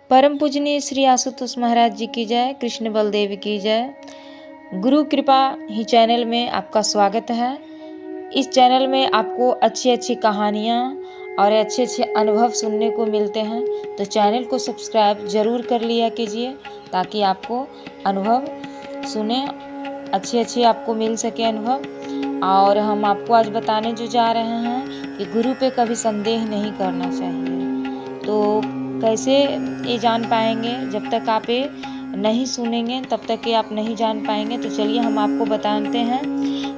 परम पूजनीय श्री आशुतोष महाराज जी की जय, कृष्ण बलदेव की जय। गुरु कृपा ही चैनल में आपका स्वागत है। इस चैनल में आपको अच्छी अच्छी कहानियाँ और अच्छे अच्छे अनुभव सुनने को मिलते हैं, तो चैनल को सब्सक्राइब जरूर कर लिया कीजिए ताकि आपको अनुभव सुने अच्छे आपको मिल सके अनुभव। और हम आपको आज बताने जो जा रहे हैं कि गुरु पे कभी संदेह नहीं करना चाहिए। तो कैसे ये जान पाएंगे? जब तक आप ये नहीं सुनेंगे तब तक ये आप नहीं जान पाएंगे। तो चलिए हम आपको बताते हैं।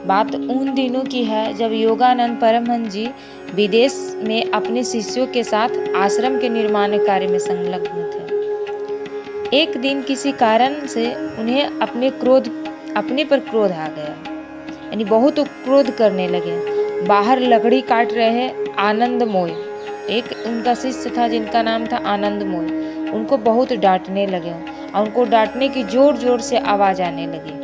बात उन दिनों की है जब योगानंद परमहंस जी विदेश में अपने शिष्यों के साथ आश्रम के निर्माण कार्य में संलग्न थे। एक दिन किसी कारण से उन्हें अपने पर क्रोध आ गया, यानी बहुत क्रोध करने लगे। बाहर लकड़ी काट रहे आनंदमोय, एक उनका शिष्य था जिनका नाम था आनंदमोय, उनको बहुत डांटने लगे और उनको डांटने की जोर जोर से आवाज आने लगी।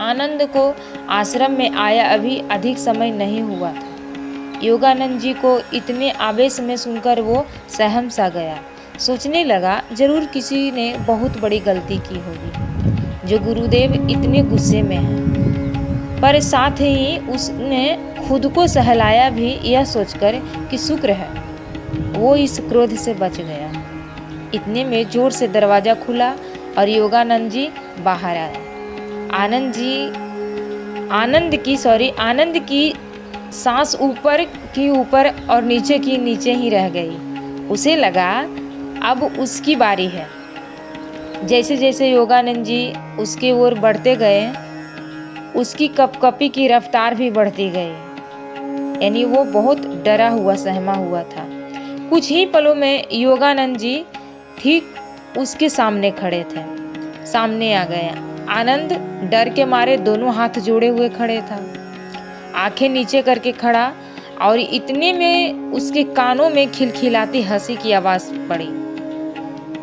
आनंद को आश्रम में आया अभी अधिक समय नहीं हुआ था। योगानंद जी को इतने आवेश में सुनकर वो सहम सा गया। सोचने लगा जरूर किसी ने बहुत बड़ी गलती की होगी जो गुरुदेव इतने गुस्से में हैं। पर साथ ही उसने खुद को सहलाया भी यह सोचकर कि शुक्र है वो इस क्रोध से बच गया। इतने में जोर से दरवाजा खुला और योगानंद जी बाहर आए। आनंद की सांस ऊपर की ऊपर और नीचे की नीचे ही रह गई। उसे लगा अब उसकी बारी है। जैसे जैसे योगानंद जी उसके ओर बढ़ते गए, उसकी कपकपी की रफ्तार भी बढ़ती गई, यानी वो बहुत डरा हुआ सहमा हुआ था। कुछ ही पलों में योगानंद जी ठीक उसके सामने खड़े थे। सामने आ गए। आनंद डर के मारे दोनों हाथ जोड़े हुए खड़े था, आंखें नीचे करके खड़ा, और इतने में उसके कानों में खिलखिलाती हंसी की आवाज पड़ी।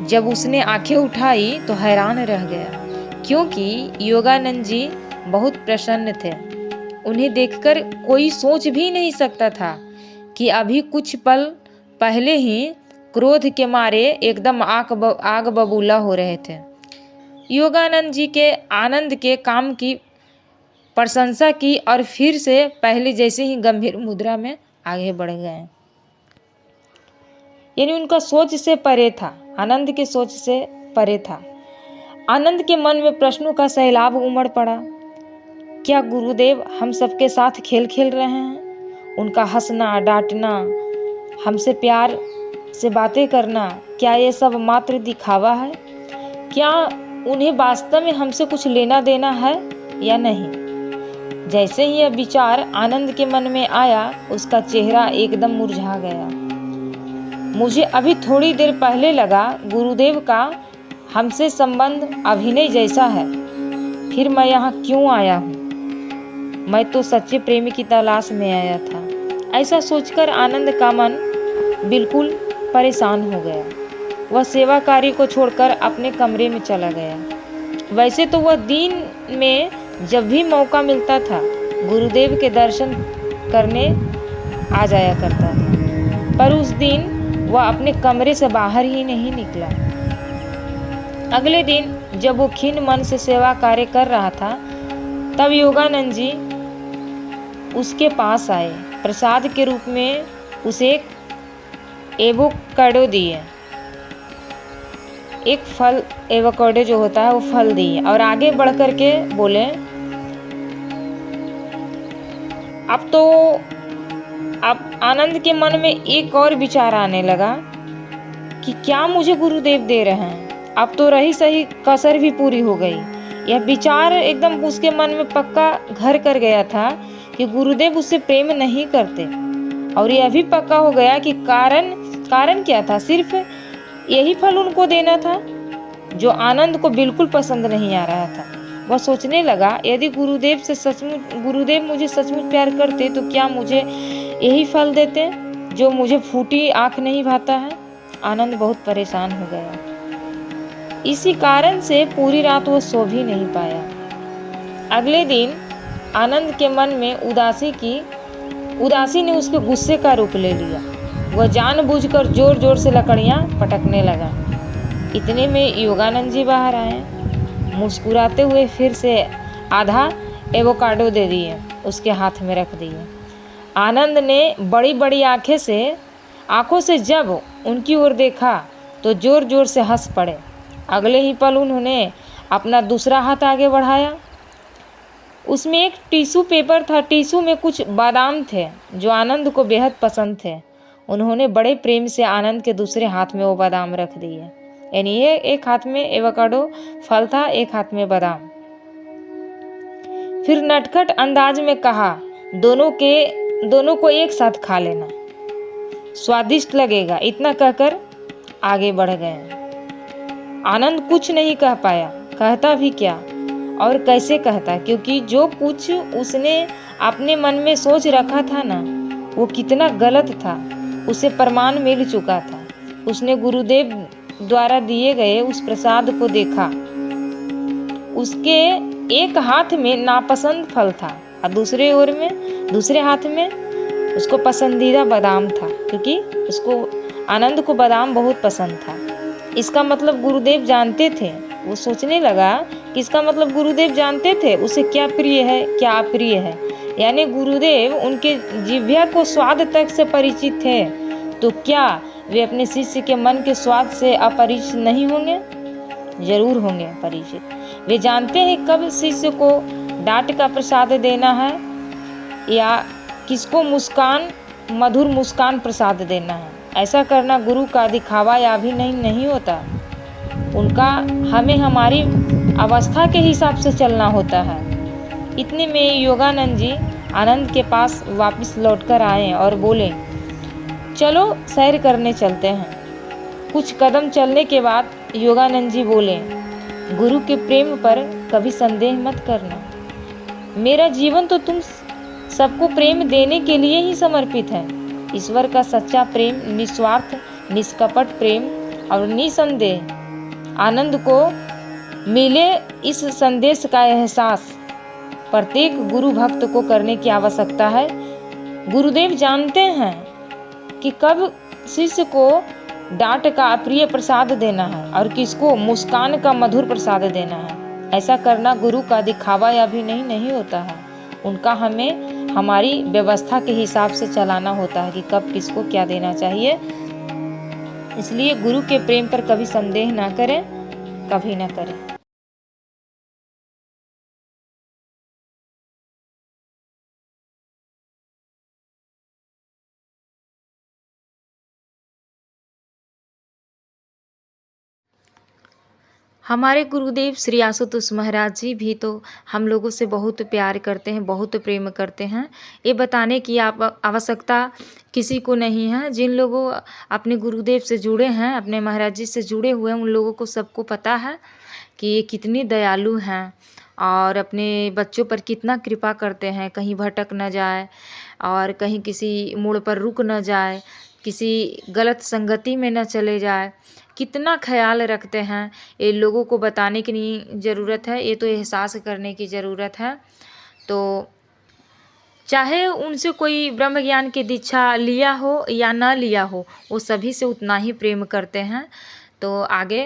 जब उसने आंखें उठाई तो हैरान रह गया, क्योंकि योगानंद जी बहुत प्रसन्न थे। उन्हें देखकर कोई सोच भी नहीं सकता था कि अभी कुछ पल पहले ही क्रोध के मारे एकदम आग बबूला हो रहे थे। योगानंद जी के आनंद के काम की प्रशंसा की और फिर से पहले जैसे ही गंभीर मुद्रा में आगे बढ़ गए। यानी उनका सोच से परे था, आनंद के सोच से परे था। आनंद के मन में प्रश्नों का सैलाब उमड़ पड़ा। क्या गुरुदेव हम सबके साथ खेल खेल रहे हैं? उनका हंसना, डांटना, हमसे प्यार से बातें करना, क्या ये सब मात्र दिखावा है? क्या उन्हें वास्तव में हमसे कुछ लेना देना है या नहीं? जैसे ही यह विचार आनंद के मन में आया, उसका चेहरा एकदम मुरझा गया। मुझे अभी थोड़ी देर पहले लगा गुरुदेव का हमसे संबंध अभिनय जैसा है, फिर मैं यहाँ क्यों आया हूँ? मैं तो सच्चे प्रेमी की तलाश में आया था। ऐसा सोचकर आनंद का मन बिल्कुल परेशान हो गया। वह सेवा कार्य को छोड़कर अपने कमरे में चला गया। वैसे तो वह दिन में जब भी मौका मिलता था गुरुदेव के दर्शन करने आ जाया करता था, पर उस दिन वह अपने कमरे से बाहर ही नहीं निकला। अगले दिन जब वो खिन्न मन से सेवा कार्य कर रहा था, तब योगानंद जी उसके पास आए। प्रसाद के रूप में उसे एक एवोकाडो दिए, एक फल, एवोकाडो जो होता है वो फल दिए, और आगे बढ़ कर के बोले, अब आनंद के मन में एक और विचार आने लगा कि क्या मुझे गुरुदेव दे रहे हैं? अब तो रही सही कसर भी पूरी हो गई। यह विचार एकदम उसके मन में पक्का घर कर गया था कि गुरुदेव उससे प्रेम नहीं करते, और यह भी पक्का हो गया कि कारण क्या था? सिर्फ यही फल उनको देना था जो आनंद को बिल्कुल पसंद नहीं आ रहा था। वह सोचने लगा, यदि गुरुदेव मुझे सचमुच प्यार करते तो क्या मुझे यही फल देते जो मुझे फूटी आंख नहीं भाता है? आनंद बहुत परेशान हो गया। इसी कारण से पूरी रात वो सो भी नहीं पाया। अगले दिन आनंद के मन में उदासी ने उसके गुस्से का रूप ले लिया। वह जानबूझकर जोर जोर से लकड़ियाँ पटकने लगा। इतने में योगानंद जी बाहर आए। मुस्कुराते हुए फिर से आधा एवोकाडो दे दिए, उसके हाथ में रख दिए। आनंद ने बड़ी बड़ी आंखों से जब उनकी ओर देखा तो जोर जोर से हंस पड़े। अगले ही पल उन्होंने अपना दूसरा हाथ आगे बढ़ाया। उसमें एक टिश्यू पेपर था। टिश्यू में कुछ बादाम थे जो आनंद को बेहद पसंद थे। उन्होंने बड़े प्रेम से आनंद के दूसरे हाथ में वो बादाम रख दिए। यानी ये एक हाथ में एवोकाडो फल था, एक हाथ में बादाम। फिर नटखट अंदाज में कहा, दोनों को एक साथ खा लेना, स्वादिष्ट लगेगा। इतना कहकर आगे बढ़ गए। आनंद कुछ नहीं कह पाया। कहता भी क्या और कैसे कहता, क्योंकि जो कुछ उसने अपने मन में सोच रखा था ना, वो कितना गलत था उसे प्रमाण मिल चुका था। उसने गुरुदेव द्वारा दिए गए उस प्रसाद को देखा। उसके एक हाथ में नापसंद फल था और दूसरे हाथ में उसको पसंदीदा बादाम था, क्योंकि उसको आनंद को बादाम बहुत पसंद था। इसका मतलब गुरुदेव जानते थे। वो सोचने लगा कि इसका मतलब गुरुदेव जानते थे उसे क्या प्रिय है क्या अप्रिय है। यानी गुरुदेव उनके जिह्वा को स्वाद तक से परिचित थे, तो क्या वे अपने शिष्य के मन के स्वाद से अपरिचित नहीं होंगे? जरूर होंगे परिचित। वे जानते हैं कब शिष्य को डांट का प्रसाद देना है या किसको मधुर मुस्कान प्रसाद देना है। ऐसा करना गुरु का दिखावा या भी नहीं होता। उनका हमें हमारी अवस्था के हिसाब से चलना होता है। इतने में योगानंद जी आनंद के पास वापस लौटकर आए और बोले, चलो सैर करने चलते हैं। कुछ कदम चलने के बाद योगानंद जी बोले, गुरु के प्रेम पर कभी संदेह मत करना। मेरा जीवन तो तुम सबको प्रेम देने के लिए ही समर्पित है। ईश्वर का सच्चा प्रेम निस्वार्थ, निष्कपट प्रेम और निसंदेह आनंद को मिले, इस संदेश का एहसास प्रत्येक गुरु भक्त को करने की आवश्यकता है। गुरुदेव जानते हैं कि कब शिष्य को डांट का अप्रिय प्रसाद देना है और किसको मुस्कान का मधुर प्रसाद देना है। ऐसा करना गुरु का दिखावा या भी नहीं होता है। उनका हमें हमारी व्यवस्था के हिसाब से चलाना होता है कि कब किसको क्या देना चाहिए। इसलिए गुरु के प्रेम पर कभी संदेह ना करें, कभी ना करें। हमारे गुरुदेव श्री आशुतोष महाराज जी भी तो हम लोगों से बहुत प्यार करते हैं, बहुत प्रेम करते हैं। ये बताने की आवश्यकता किसी को नहीं है। जिन लोगों अपने गुरुदेव से जुड़े हैं, अपने महाराज जी से जुड़े हुए हैं, उन लोगों को सबको पता है कि ये कितनी दयालु हैं और अपने बच्चों पर कितना कृपा करते हैं। कहीं भटक न जाए और कहीं किसी मोड़ पर रुक न जाए, किसी गलत संगति में न चले जाए, कितना ख्याल रखते हैं। ये लोगों को बताने की नहीं ज़रूरत है, ये तो एहसास करने की ज़रूरत है। तो चाहे उनसे कोई ब्रह्म ज्ञान की दीक्षा लिया हो या ना लिया हो, वो सभी से उतना ही प्रेम करते हैं। तो आगे